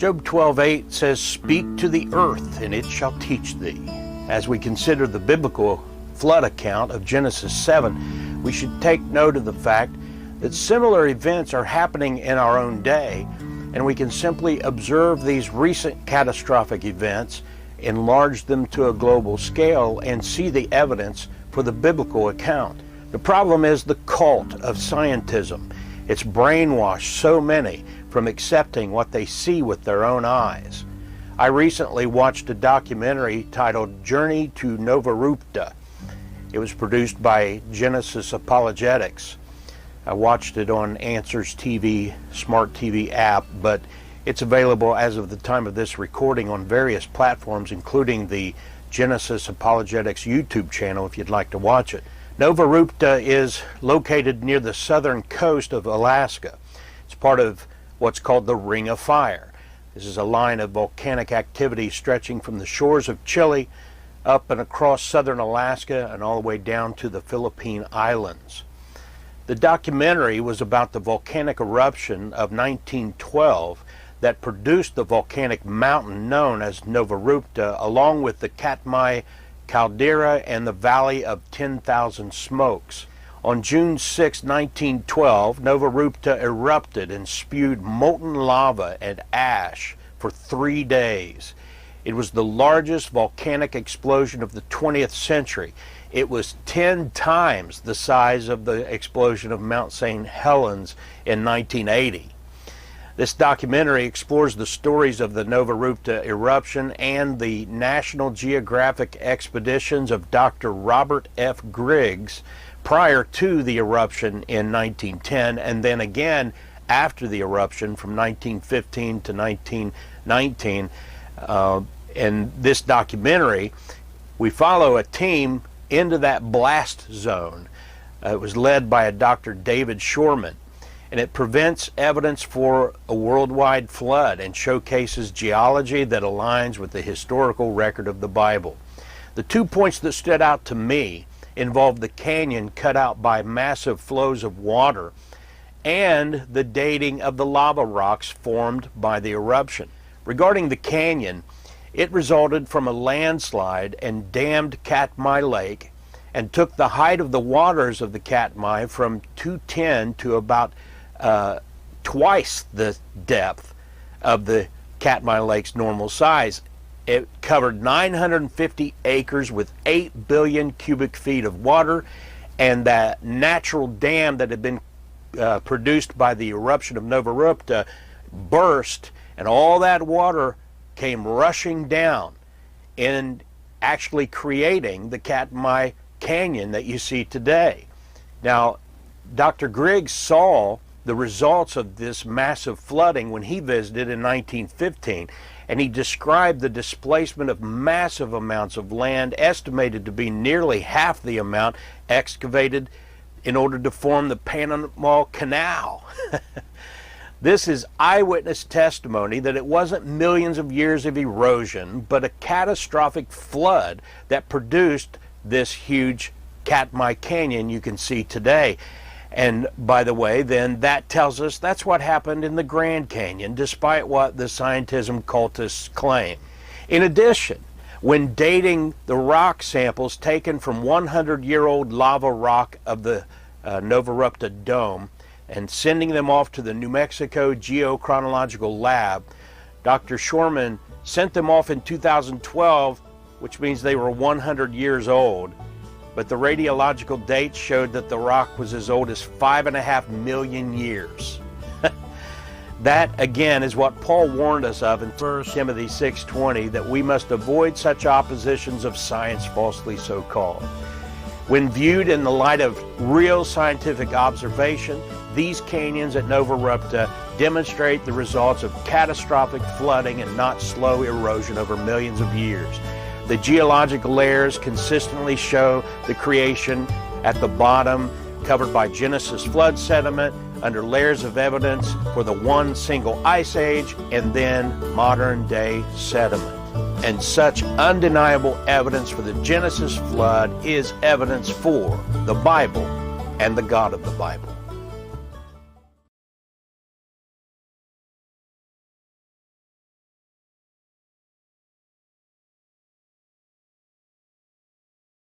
Job 12:8 says, "Speak to the earth, and it shall teach thee." As we consider the biblical flood account of Genesis 7, we should take note of the fact that similar events are happening in our own day, and we can simply observe these recent catastrophic events, enlarge them to a global scale, and see the evidence for the biblical account. The problem is the cult of scientism. It's brainwashed so many from accepting what they see with their own eyes. I recently watched a documentary titled Journey to Novarupta. It was produced by Genesis Apologetics. I watched it on Answers TV, Smart TV app, but it's available as of the time of this recording on various platforms, including the Genesis Apologetics YouTube channel if you'd like to watch it. Novarupta is located near the southern coast of Alaska. It's part of what's called the Ring of Fire. This is a line of volcanic activity stretching from the shores of Chile up and across southern Alaska and all the way down to the Philippine Islands. The documentary was about the volcanic eruption of 1912 that produced the volcanic mountain known as Novarupta, along with the Katmai caldera and the Valley of 10,000 Smokes. On June 6, 1912, Novarupta erupted and spewed molten lava and ash for 3 days. It was the largest volcanic explosion of the 20th century. It was 10 times the size of the explosion of Mount St. Helens in 1980. This documentary explores the stories of the Novarupta eruption and the National Geographic expeditions of Dr. Robert F. Griggs prior to the eruption in 1910, and then again after the eruption from 1915 to 1919. In this documentary, we follow a team into that blast zone. It was led by a Dr. David Shorman, and it presents evidence for a worldwide flood and showcases geology that aligns with the historical record of the Bible. The 2 points that stood out to me involved the canyon cut out by massive flows of water and the dating of the lava rocks formed by the eruption. Regarding the canyon, it resulted from a landslide and dammed Katmai Lake and took the height of the waters of the Katmai from 210 to about twice the depth of the Katmai Lake's normal size. It covered 950 acres with 8 billion cubic feet of water, and that natural dam that had been produced by the eruption of Novarupta burst, and all that water came rushing down and actually creating the Katmai Canyon that you see today. Now, Dr. Griggs saw the results of this massive flooding when he visited in 1915, and he described the displacement of massive amounts of land, estimated to be nearly half the amount excavated in order to form the Panama Canal. This is eyewitness testimony that it wasn't millions of years of erosion, but a catastrophic flood that produced this huge Katmai Canyon you can see today. And by the way, then that tells us that's what happened in the Grand Canyon, despite what the scientism cultists claim. In addition, when dating the rock samples taken from 100-year-old lava rock of the Novarupta Dome and sending them off to the New Mexico Geochronological Lab, Dr. Shorman sent them off in 2012, which means they were 100 years old. But the radiological dates showed that the rock was as old as 5.5 million years. That, again, is what Paul warned us of in 1 Timothy 6:20, that we must avoid such oppositions of science falsely so called. When viewed in the light of real scientific observation, these canyons at Novarupta demonstrate the results of catastrophic flooding and not slow erosion over millions of years. The geological layers consistently show the creation at the bottom, covered by Genesis flood sediment, under layers of evidence for the one single ice age, and then modern day sediment. And such undeniable evidence for the Genesis flood is evidence for the Bible and the God of the Bible.